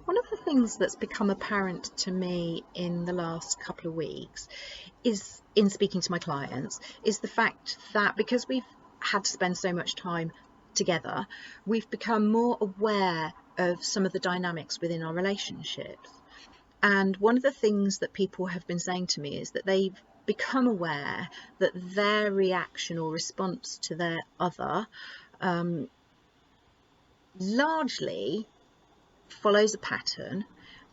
One of the things that's become apparent to me in the last couple of weeks is, in speaking to my clients, is the fact that because we've had to spend so much time together, we've become more aware of some of the dynamics within our relationships. And one of the things that people have been saying to me is that they've become aware that their reaction or response to their other largely follows a pattern,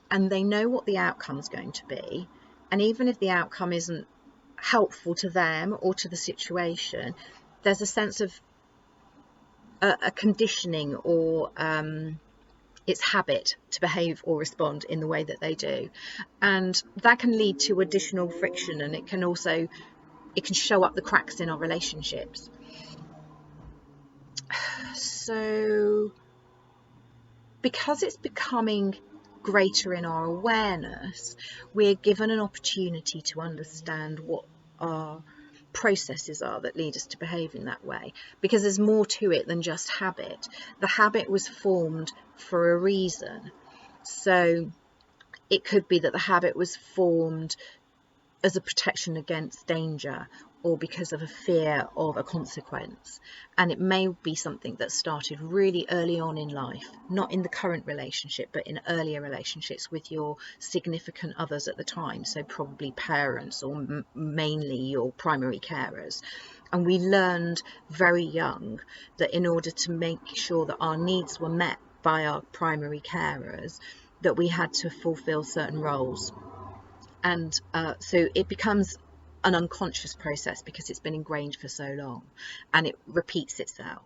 and they know what the outcome is going to be. And even if the outcome isn't helpful to them or to the situation, there's a sense of a conditioning or it's habit to behave or respond in the way that they do, and that can lead to additional friction, and it can show up the cracks in our relationships. So because it's becoming greater in our awareness, we're given an opportunity to understand what our processes are that lead us to behave in that way, because there's more to it than just habit. The habit was formed for a reason. So it could be that the habit was formed as a protection against danger, or because of a fear of a consequence. And it may be something that started really early on in life, not in the current relationship, but in earlier relationships with your significant others at the time, so probably parents or mainly your primary carers. And we learned very young that in order to make sure that our needs were met by our primary carers, that we had to fulfill certain roles. And so it becomes an unconscious process because it's been ingrained for so long, and it repeats itself.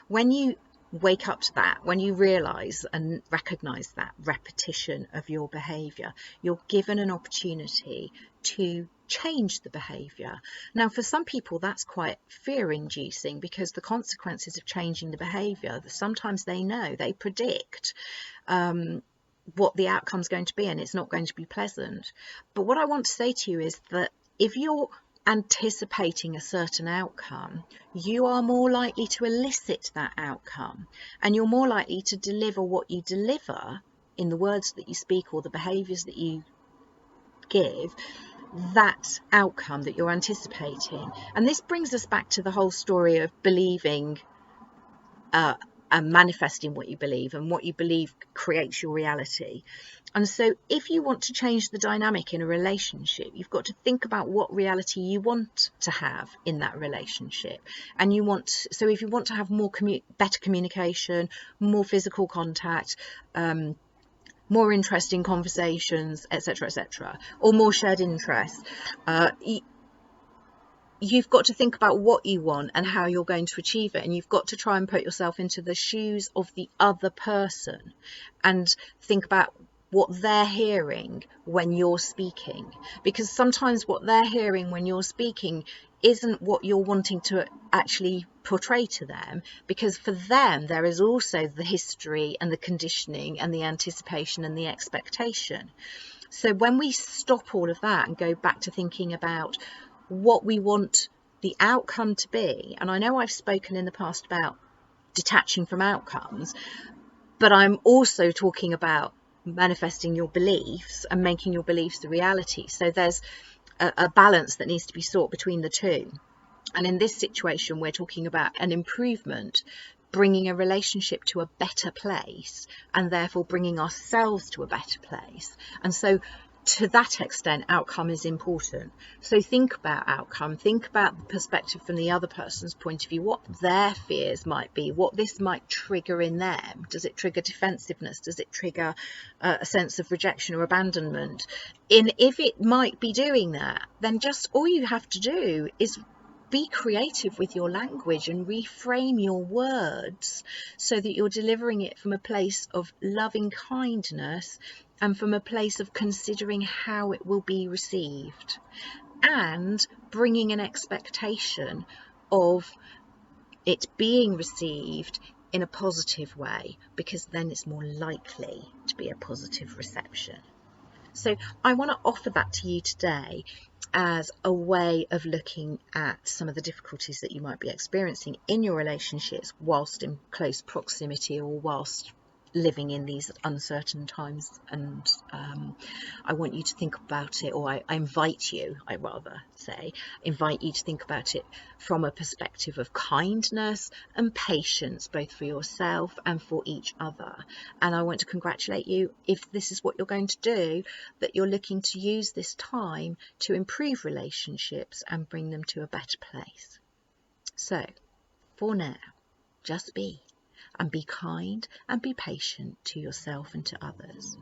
When you wake up to that, when you realize and recognize that repetition of your behavior, you're given an opportunity to change the behavior. Now, for some people, that's quite fear-inducing, because the consequences of changing the behavior, sometimes they know, they predict what the outcome's going to be, and it's not going to be pleasant. But what I want to say to you is that if you're anticipating a certain outcome, you are more likely to elicit that outcome, and you're more likely to deliver what you deliver in the words that you speak or the behaviors that you give, that outcome that you're anticipating. And this brings us back to the whole story of believing and manifesting what you believe, and what you believe creates your reality. And so if you want to change the dynamic in a relationship, you've got to think about what reality you want to have in that relationship. And so if you want to have better communication, more physical contact, more interesting conversations, etc., or more shared interests, you've got to think about what you want and how you're going to achieve it. And you've got to try and put yourself into the shoes of the other person and think about what they're hearing when you're speaking, because sometimes what they're hearing when you're speaking isn't what you're wanting to actually portray to them, because for them there is also the history and the conditioning and the anticipation and the expectation. So when we stop all of that and go back to thinking about what we want the outcome to be, and I know I've spoken in the past about detaching from outcomes, but I'm also talking about manifesting your beliefs and making your beliefs the reality. So there's a balance that needs to be sought between the two. And in this situation, we're talking about an improvement, bringing a relationship to a better place, and therefore bringing ourselves to a better place. And so to that extent, outcome is important. So think about outcome, think about the perspective from the other person's point of view, what their fears might be, what this might trigger in them. Does it trigger defensiveness? Does it trigger a sense of rejection or abandonment? If it might be doing that, then just all you have to do is be creative with your language and reframe your words so that you're delivering it from a place of loving kindness and from a place of considering how it will be received, and bringing an expectation of it being received in a positive way, because then it's more likely to be a positive reception. So I want to offer that to you today as a way of looking at some of the difficulties that you might be experiencing in your relationships whilst in close proximity, or whilst living in these uncertain times, and I want you to think about it, or I invite you, I rather say, invite you to think about it from a perspective of kindness and patience, both for yourself and for each other. And I want to congratulate you, if this is what you're going to do, that you're looking to use this time to improve relationships and bring them to a better place. So for now, just be. And be kind and be patient to yourself and to others.